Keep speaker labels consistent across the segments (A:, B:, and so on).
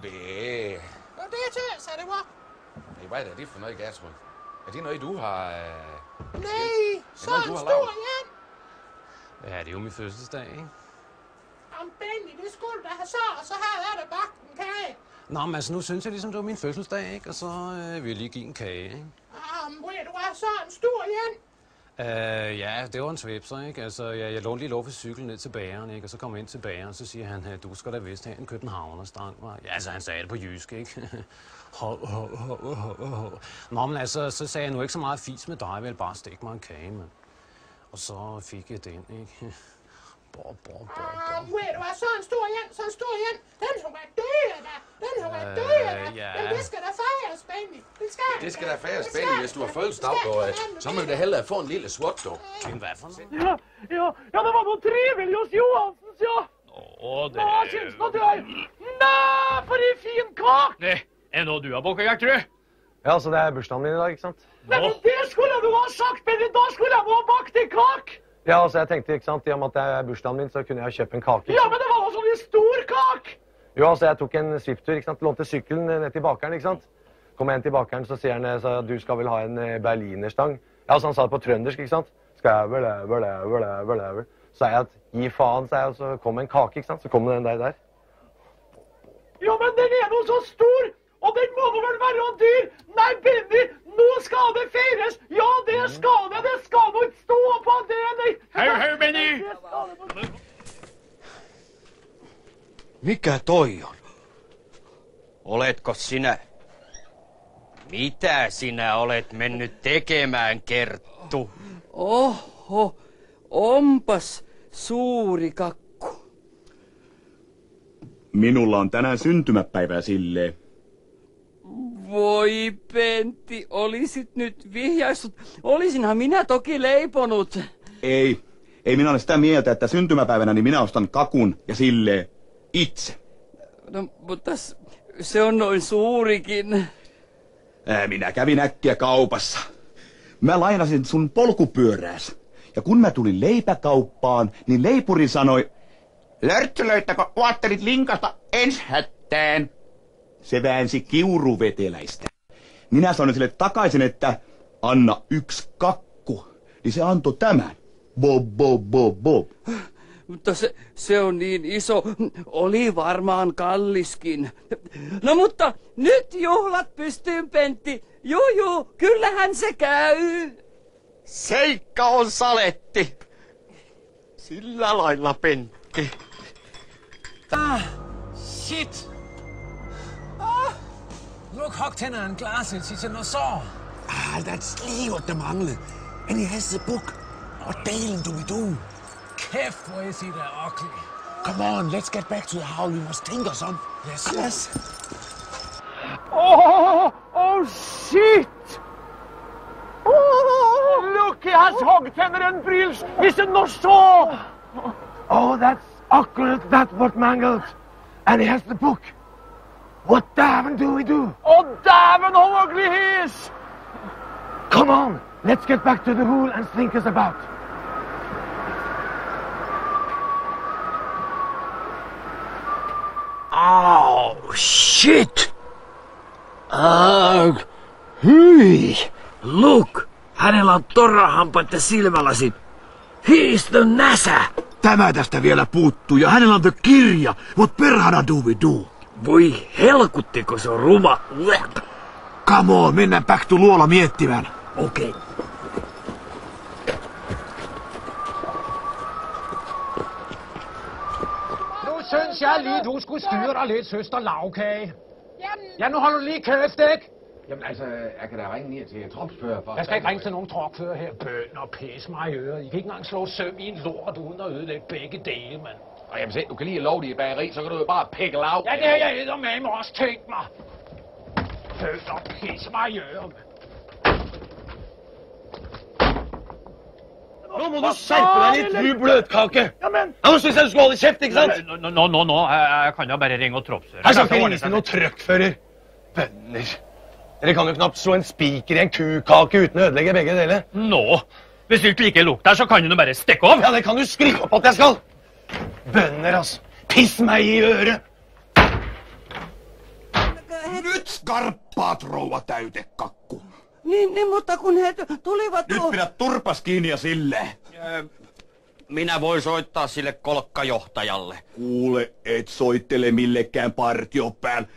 A: det er...
B: Det er til, så det var.
A: Nej, hvad er det for noget, Gertrud? Er det noget, du har...
B: Nej, så en stor igen.
C: Ja, det er jo min fødselsdag, ikke?
B: Om Benny, det skulle du da have så, og så har jeg da bagt en kage.
C: Nå, men altså, nu synes jeg ligesom, det var min fødselsdag, ikke? Og så vil jeg lige give en kage, ikke?
B: Ved du hvad, så en stor igen.
C: Ja, det var en svipser, ikke? Altså, jeg lånte lige lov for cyklen ned til bageren, ikke? Og så kom jeg ind til bageren, og så siger han, du skal da vist have en københavnerstang, var. Ja, altså, han sagde det på jysk, ikke? Nå, men altså, så sagde jeg nu ikke så meget fis med dig, jeg ville bare stikke mig en kage, mand. Og så fik jeg den, ikke?
B: Ved du hvad, så en stor igen, Den skal være død, da. Men det skal da fejres, Benny.
A: Det skal da fejres, Benny, hvis du har fødselsdag, så må vi da hellere få en lille svart, dog.
C: Men hvad for noget?
D: Ja, det var noget trivelig hos Johansens, ja.
C: Det
D: Nå, synes nå du er... Nei, for en fin kak!
C: Nej, er det noget, du har bukket, Gertrud?
E: Ja, så det er bursdagen min i dag, ikke sant?
D: Nei, men det skulle du ha sagt, Benny. Da skulle jeg ha bakt en kak.
E: Ja, altså, jeg tenkte, ikke sant, i og med at det er bursdagen min, så kunne jeg kjøpe en kake.
D: Ja, men det var sånn en stor kak.
E: Jo, altså, jeg tok en sviptur, ikke sant, lånte syklen ned til bakeren, ikke sant? Kom jeg inn til bakeren, så sier han, så, du skal vel ha en berlinerstang? Ja, så han sa det på trøndersk, ikke sant? Skal jeg vel. Så sa jeg at, gi faen, sa jeg, og så kom en kake, ikke sant? Så kom den der.
D: Ja, men den er noe så stor, og den må vel være dyr. Nei, Benny, nå skal det feires. Ja, det skal nå ikke stå på det, nei.
C: Hei, Benny!
F: Mikä toi on? Oletko sinä? Mitä sinä olet mennyt tekemään, Kerttu?
G: Oho, onpas suuri kakku.
H: Minulla on tänään syntymäpäivää silleen.
G: Voi Pentti, olisit nyt vihjaissut. Olisinhan minä toki leiponut.
H: Ei minä ole sitä mieltä, että syntymäpäivänä niin minä ostan kakun ja silleen itse.
G: No, mutta se on noin suurikin.
H: Minä kävin äkkiä kaupassa. Mä lainasin sun polkupyörääs. Ja kun mä tulin leipäkauppaan, niin leipuri sanoi, lörtsölöittäkö vaatterit linkasta ens hättään? Se väänsi kiuruveteläistä. Minä sanoin sille takaisin, että anna 1 kakku. Niin se antoi tämän. Bob.
G: Mutta se on niin iso. Oli varmaan kalliskin. No mutta nyt juhlat pystyyn, Pentti. Juu, kyllähän se käy.
F: Seikka on saletti. Sillä lailla, Pentti.
C: Shit! Luk hogtænderen glasset, sig noget så.
I: That's lige what der manglede. And he has the book. Og delen du vil do.
C: Kæft, hvor jeg siger, det er ugly.
I: Come on, let's get back to the howl. We must think of some.
C: Yes.
D: Oh, shit! Look, he has hogtenner and brills. He's a no-saw.
E: Oh, that's accurate, that's what mangled. And he has the book. What dæven do we do?
D: Oh, dæven, how ugly he is!
E: Come on, let's get back to the hole and think us about.
D: Oh, shit! Hyi! Look! Hänellä on torrahampaiden silmälasit. He is the NASA!
I: Tämä tästä vielä puuttuu ja hänellä on the kirja. What perhana do we do?
D: Voi helkuttiko se on ruma.
I: Come on, mennään back to luola miettimään.
D: Okei.
J: Nu synes jeg lige, du skulle styre dig lidt, søster Lavkage. Ja, nu holder du lige kæft, ikke?
A: Jamen altså, jeg kan da ringe ned til tropsfører for...
J: Jeg skal ikke ringe til nogen tropfører her. Bøn og pis mig i øret. I kan ikke engang slå søm i en lort uden at ødelægge begge dele, mand.
A: Og jamen se, du kan lige love det i bageri, så kan du jo bare pikke lav.
J: Ja, det har jeg eddermame også tænkt mig. Bøn og pis mig i øret, mand.
E: Nå må du skjerpe deg litt, du bløtkake!
D: Jamen!
E: Ja, nå synes jeg du skal holde kjeft, ikke sant?
C: Nå, jeg kan jo bare ringe og tropsøre.
E: Jeg skal ikke ringe til noen trøkkfører. Bønner. Dere kan jo knapt slå en spiker i en kukake uten å ødelegge begge deler.
C: Nå, hvis du ikke liker lukta, så kan du bare stikke av.
E: Ja, det kan du skrive opp at jeg skal. Bønner, altså. Piss meg i øret.
H: Skarppaat, rouva täytekakku.
G: Niin, mutta kun he tulivat...
H: Nyt pidä turpas kiinni ja silleen.
F: Minä voin soittaa sille kolkkajohtajalle.
H: Kuule, et soittele millekään partiopäällä.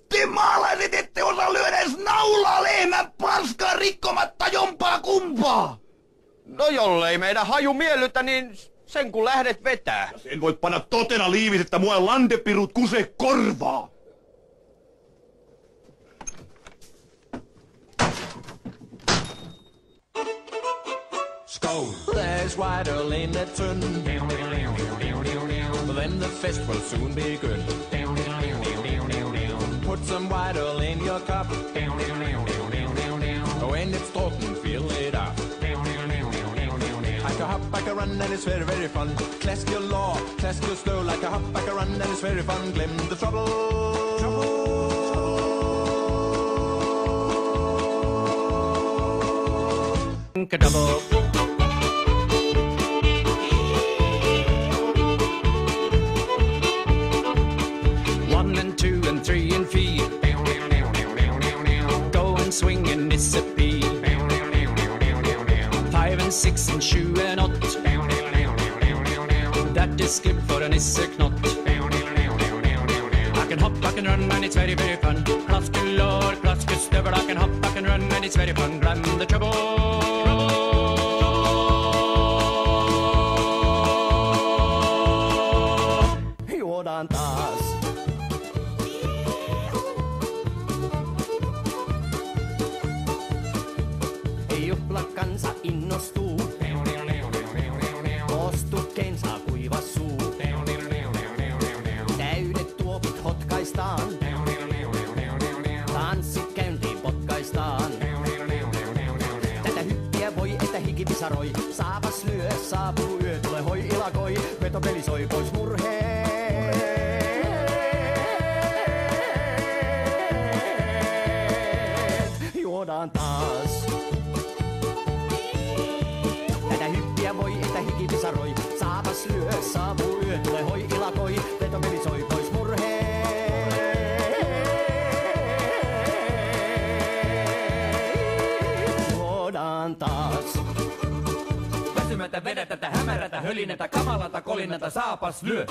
H: Te maalaiset ette osaa lyödä edes naulaa lehmän paskaa rikkomatta jompaa kumpaa.
F: No jollei meidän haju miellytä, niin sen kun lähdet vetää.
H: Sen voit panna totena liivis, että mua landepirut kuse korvaa.
K: Skål! There's white ale in the tun. Then the fest will soon begin. Put some white ale in your cup. When it's talking, fill it up. Like a hop, like a run, and it's very, very fun. Clask your law, clask your slow. Like a hop, like a run, and it's very fun. Glim the trouble.
G: Double. 1 and 2 and 3 and 4. Go and swing and disappear. 5 and 6 and 7 and 8. That is good for an isseknott. I can hop, I can run, and it's very, very fun. Klaskelår, klaskestøvel, I can hop, I can run, and it's very fun. Glam the trouble. Juodaan taas. Juhlakansa innostuu. Kostukkein saa kuiva suu. Täydet tuopit hotkaistaan. Tanssit käyntiin potkaistaan. Tätä hyppiä voi, että hiki pisaroi. Saapas lyö, saapuu yö, tule hoi ilakoi. Vetopeli soi pois murheen. Juodaan taas. Tätä hyppiä voi, että hiki pisaroi. Saapas lyö, saapuu yö, tule hoi ilakoi. Vetopeli soi pois murheen. Juodaan taas. Väsymättä vedä tätä hämärätä, hölinätä, kamalata, kolinata, saapas lyö.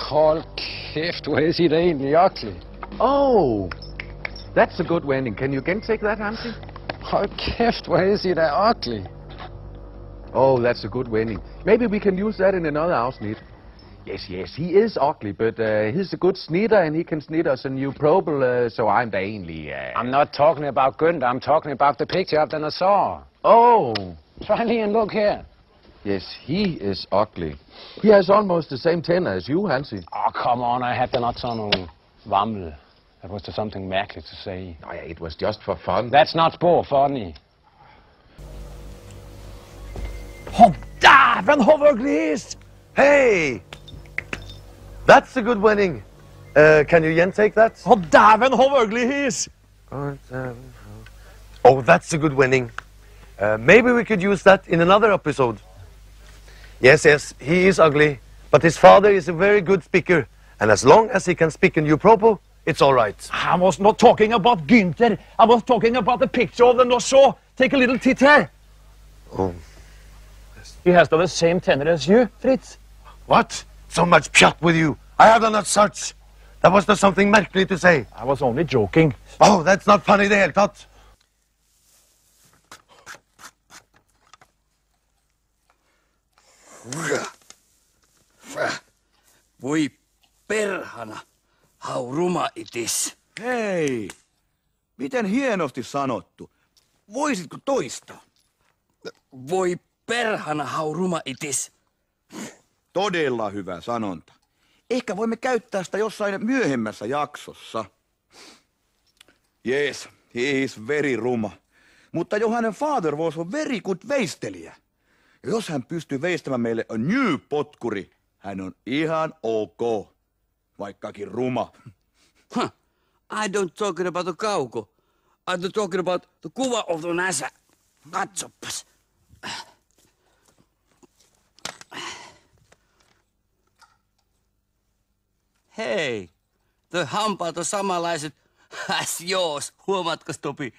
C: Hold kæft, hvor er det egentlig ugly.
E: Oh, that's a good wending. Can you again take that, Hansi?
C: Hold kæft, hvor er det ugly.
E: Oh, that's a good wending. Maybe we can use that in another afsnit. Yes, he is ugly, but he's a good snitter, and he can snit us a new probel, so I'm mainly...
C: I'm not talking about Günther, I'm talking about the picture of the Nassau.
E: Oh!
C: Try and look here.
E: Yes, he is ugly. He has almost the same tenor as you, Hansi.
C: Oh, come on, I had not sådan nogle vammel. That was just something mærkeligt to say.
E: Oh, yeah, it was just for fun.
C: That's not spor funny.
E: Dæven, hvor glis! Hey! That's a good winning. Can you again take that?
I: Dæven, hvor glis!
E: Oh, that's a good winning. Maybe we could use that in another episode. Yes, he is ugly, but his father is a very good speaker, and as long as he can speak a new propo, it's all right.
I: I was not talking about Günther. I was talking about the picture of the Nassau. Take a little tit here.
E: Oh.
I: He has the same tenor as you, Fritz.
E: What? So much pjat with you. I have done not such. That was not something märkligt to say.
I: I was only joking.
E: Oh, that's not funny det helt tatt.
G: Voi perhana, how ruma it is.
H: Hei, miten hienosti sanottu. Voisitko toistaa?
G: Voi perhana, how ruma it is.
H: Todella hyvä sanonta. Ehkä voimme käyttää sitä jossain myöhemmässä jaksossa. Yes, he is very ruma. Mutta jo hänen father was a very good veistelijä. Ja jos hän pystyy veistämään meille a new potkuri, hän on ihan ok, vaikkakin ruma.
G: Huh. I don't talking about the kauko. I'm talking about the kuva of the NASA. Katsopas. Hei, toi hampaat on samanlaiset as yours. Huomaatko, Topi?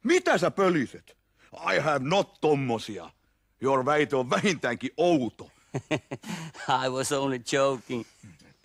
H: Mitä sä pöliset? I have not tommosia. Your väite on vähintäänkin outo.
G: I was only joking.